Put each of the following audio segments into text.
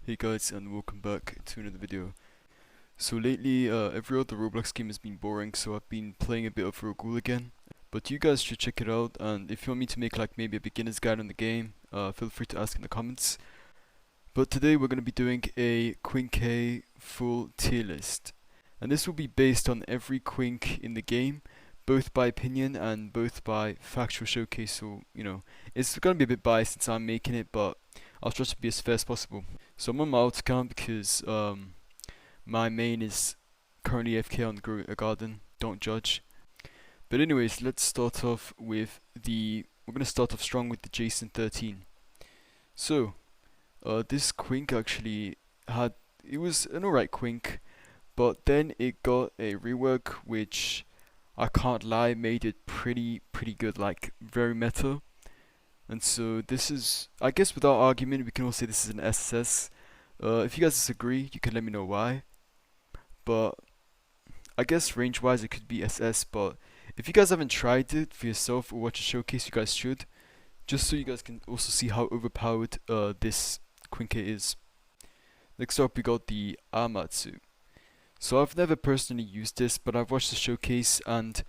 Hey guys, and welcome back to another video. So lately, every other Roblox game has been boring, so I've been playing a bit of Ghoul again. But you guys should check it out, and if you want me to make like maybe a beginner's guide on the game, feel free to ask in the comments. But today we're going to be doing a QUINQUE full tier list. And this will be based on every Quink in the game, both by opinion and both by factual showcase, so, it's going to be a bit biased since I'm making it, but I'll try to be as fair as possible. So I'm on my alt account because my main is currently AFK on a garden. Don't judge. But anyways, let's start off with we're gonna start off strong with the Jason 13. So this Quink actually it was an alright Quink, but then it got a rework which I can't lie made it pretty good, like very meta. And so this is, I guess without argument, we can all say this is an SSS. If you guys disagree, you can let me know why. But I guess range-wise, it could be SS. But if you guys haven't tried it for yourself or watch a showcase, you guys should, just so you guys can also see how overpowered this QUINQUE is. Next up, we got the Amatsu. So I've never personally used this, but I've watched the showcase, and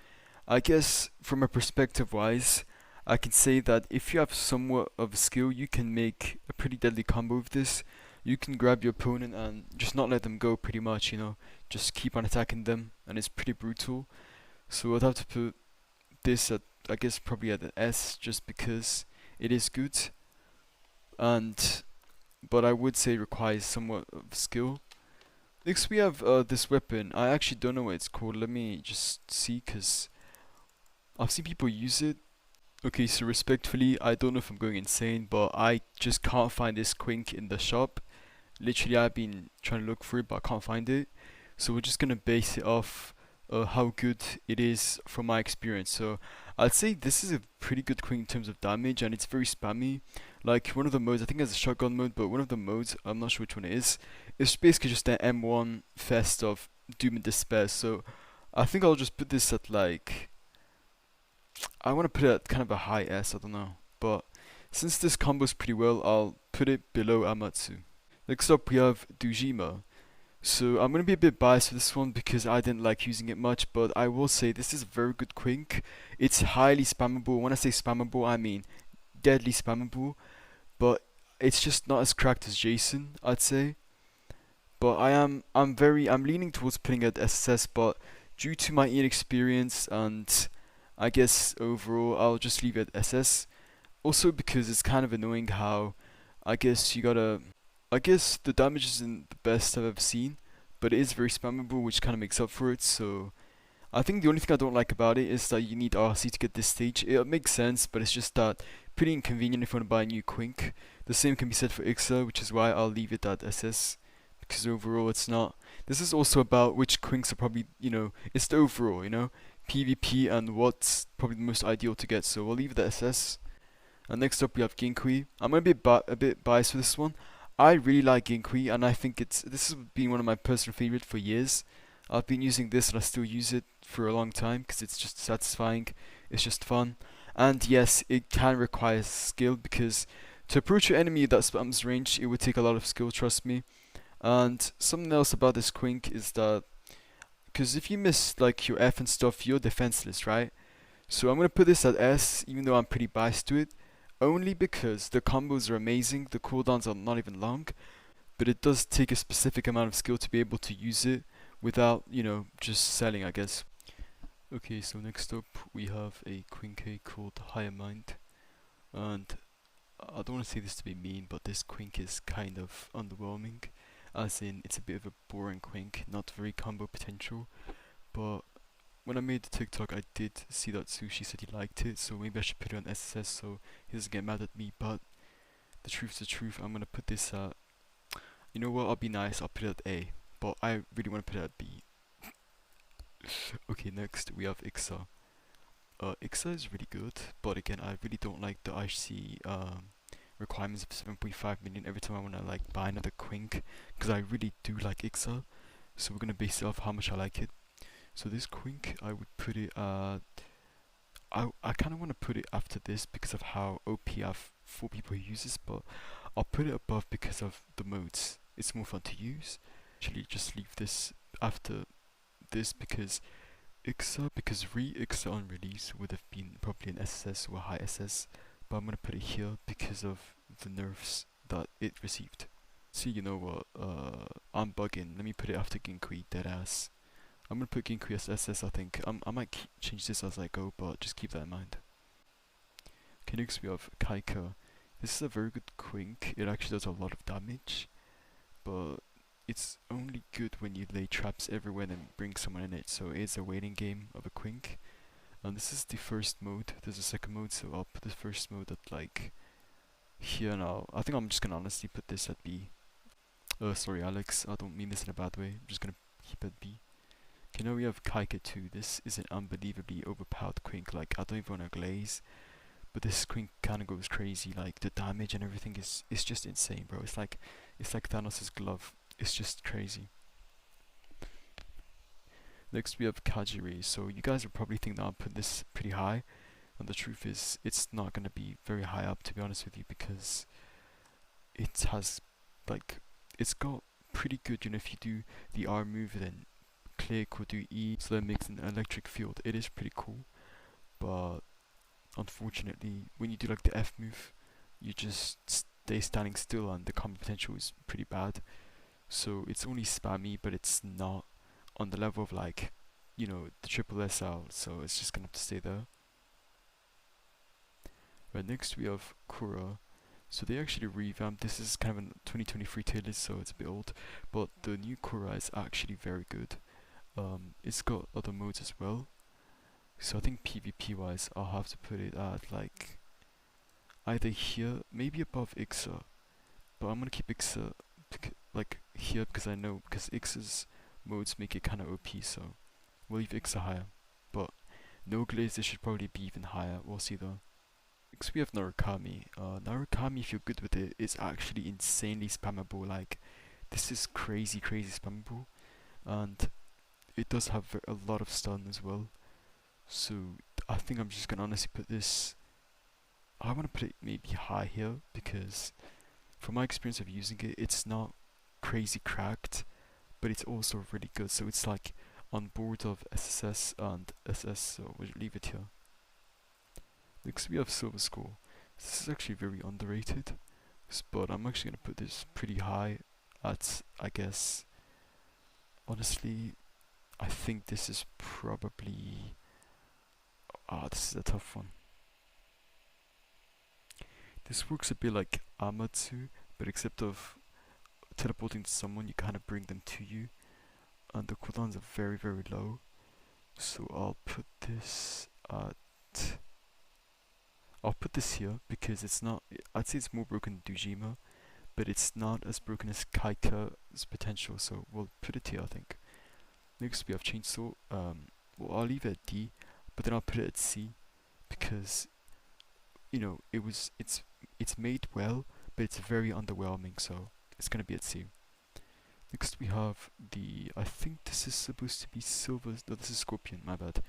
I guess from a perspective-wise, I can say that if you have somewhat of a skill, you can make a pretty deadly combo with this. You can grab your opponent and just not let them go pretty much, just keep on attacking them, and it's pretty brutal. So I'd have to put this at, I guess, probably at an S, just because it is good. But I would say it requires somewhat of skill. Next we have this weapon. I actually don't know what it's called. Let me just see, because I've seen people use it. Okay, so respectfully, I don't know if I'm going insane, but I just can't find this Quink in the shop. Literally, I've been trying to look for it, but I can't find it. So we're just gonna base it off how good it is from my experience. So I'd say this is a pretty good Quink in terms of damage, and it's very spammy. Like one of the modes, I think it has a shotgun mode, but one of the modes, I'm not sure which one it is, it's basically just an M1 fest of doom and despair. So I think I'll just put this at like, I want to put it at kind of a high S, I don't know. But since this combos pretty well, I'll put it below Amatsu. Next up we have Dujima. So I'm going to be a bit biased for this one because I didn't like using it much, but I will say this is a very good Quink. It's highly spammable. When I say spammable, I mean deadly spammable, but it's just not as cracked as Jason, I'd say. But I'm leaning towards putting it at SSS, but due to my inexperience and I guess overall I'll just leave it at SS. Also because it's kind of annoying how I guess I guess the damage isn't the best I've ever seen, but it is very spammable, which kind of makes up for it. So I think the only thing I don't like about it is that you need RC to get this stage. It makes sense, but it's just that pretty inconvenient if you want to buy a new Quink. The same can be said for IXA, which is why I'll leave it at SS, because overall it's not. This is also about which Quinks are probably, it's the overall, PvP and what's probably the most ideal to get. So we'll leave it at SS. And next up we have Ginqu. I'm gonna be a bit biased for this one. I really like Ginqu, and I think this has been one of my personal favorites for years. I've been using this and I still use it for a long time because it's just satisfying. It's just fun. And yes, it can require skill because to approach an enemy that spams range, it would take a lot of skill, trust me. And something else about this Quink is that, because if you miss like your F and stuff, you're defenseless, right? So I'm gonna put this at S, even though I'm pretty biased to it, only because the combos are amazing, the cooldowns are not even long, but it does take a specific amount of skill to be able to use it without, just selling, I guess. Okay, so next up we have a Quink called Higher Mind, and I don't want to say this to be mean, but this Quink is kind of underwhelming, as in it's a bit of a boring Quink, not very combo potential, but when I made the TikTok I did see that Sushi said he liked it, so maybe I should put it on SSS so he doesn't get mad at me, but the truth's the truth, I'm gonna put this at, you know what, I'll be nice, I'll put it at A, but I really want to put it at B. Okay, next we have IXA. IXA is really good, but again, I really don't like the IC requirements of 7.5 million every time I want to like buy another Quink, because I really do like IXA, so we're gonna base it off how much I like it. So this Quink, I would put it at, I kind of want to put it after this because of how OP I've 4 people who use this, but I'll put it above because of the modes. it's more fun to use. Actually, just leave this after this because re-IXA on release would have been probably an SSS or a high SS, but I'm gonna put it here because of the nerfs that it received. See, you know what? I'm bugging. Let me put it after Ginqu, deadass. I'm gonna put Ginqu as SS. I think I might change this as I go, but just keep that in mind. Okay, next we have Kika. This is a very good QUINQUE. It actually does a lot of damage, but it's only good when you lay traps everywhere and bring someone in it. So it's a waiting game of a QUINQUE. And this is the first mode. There's a second mode, so I'll put the first mode at like here now. I think I'm just gonna honestly put this at B. Sorry Alex, I don't mean this in a bad way. I'm just gonna keep it B. Okay, now we have Kika 2. This is an unbelievably overpowered QUINQUE. Like, I don't even wanna glaze. But this QUINQUE kinda goes crazy. Like, the damage and everything is just insane, bro. It's like Thanos' glove. It's just crazy. Next we have Kajiri. So you guys will probably think that I'll put this pretty high. And the truth is, it's not gonna be very high up, to be honest with you, because it has, like, it's got pretty good, you know, if you do the R move, then click or do E, so that makes an electric field. It is pretty cool, but unfortunately, when you do like the F move, you just stay standing still, and the combo potential is pretty bad. So it's only spammy, but it's not on the level of like, you know, the triple SL. So it's just gonna have to stay there. Right, next we have Kora. So they actually revamped. This is kind of a 2023 tier list, so it's a bit old, but the new Kora is actually very good. It's got other modes as well. So I think PvP wise, I'll have to put it at like either here, maybe above IXA, but I'm gonna keep IXA like here because I know because IXA's modes make it kind of OP, so we'll leave IXA higher. But no glaze, this should probably be even higher. We'll see though. Next we have Narukami. Narukami, if you're good with it, is actually insanely spammable. Like, this is crazy spammable, and it does have a lot of stun as well. So I think I'm just gonna honestly put this. I want to put it maybe high here because, from my experience of using it, it's not crazy cracked, but it's also really good. So it's like on board of SSS and SS. So we'll leave it here. Next we have Silver Skull. This is actually very underrated, but I'm actually gonna put this pretty high at, I guess, honestly, I think this is probably, this is a tough one. This works a bit like Amatsu, but except of teleporting to someone, you kind of bring them to you, and the cooldowns are very low. So I'll put this here because it's not, I'd say it's more broken than Dujima, but it's not as broken as Kika's potential, so we'll put it here, I think. Next we have Chainsaw. Well, I'll leave it at D, but then I'll put it at C because, you know, it's made well, but it's very underwhelming, so it's gonna be at C. Next we have the, I think this is supposed to be Silver, no, this is Scorpion, my bad.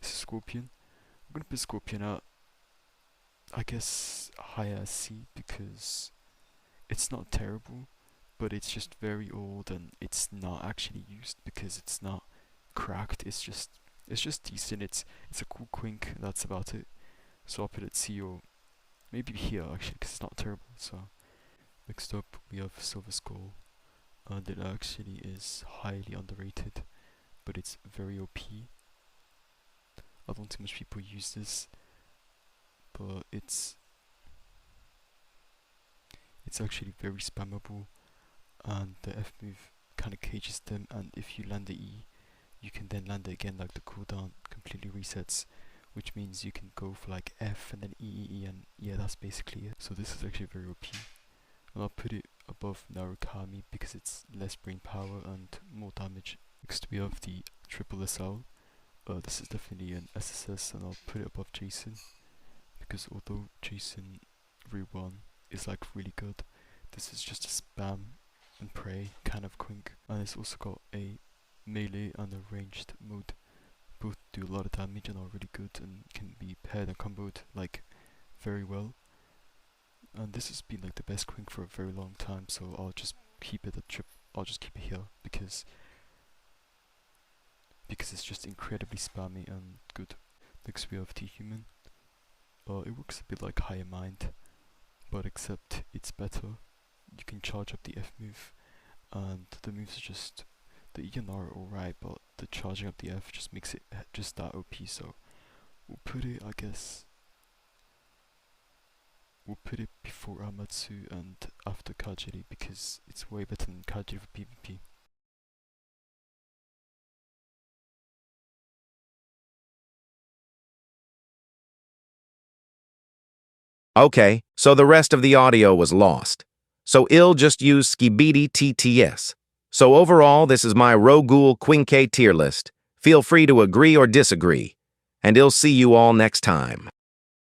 This is Scorpion. I'm gonna put Scorpion at, I guess, higher as C because it's not terrible, but it's just very old and it's not actually used because it's not cracked. It's just decent. It's a cool QUINQUE. That's about it. So I'll put it C or maybe here actually because it's not terrible. So next up we have Silver Skull, and it actually is highly underrated, but it's very OP. I don't think much people use this, but it's actually very spammable, and the F move kind of cages them, and if you land the E, you can then land it again, like the cooldown completely resets, which means you can go for like F and then E, and yeah, that's basically it. So this is actually very OP, and I'll put it above Narukami because it's less brain power and more damage. Next we have the triple SL. This is definitely an SSS, and I'll put it above Jason because although Jason Re1 is like really good, this is just a spam and pray kind of QUINQUE, and it's also got a melee and a ranged mode. Both do a lot of damage and are really good and can be paired and comboed like very well. And this has been like the best QUINQUE for a very long time, so I'll just keep it I'll just keep it here because it's just incredibly spammy and good. Next we have T-Human. It works a bit like Higher Mind, but except it's better. You can charge up the F move, and the moves are just, the E and R are alright, but the charging up the F just makes it just that OP, so we'll put it, I guess, we'll put it before Amatsu and after Kajiri because it's way better than Kajiri for PvP. Okay, so the rest of the audio was lost. So I'll just use Skibidi TTS. So overall, this is my Ghoul QUINQUE tier list. Feel free to agree or disagree. And I'll see you all next time.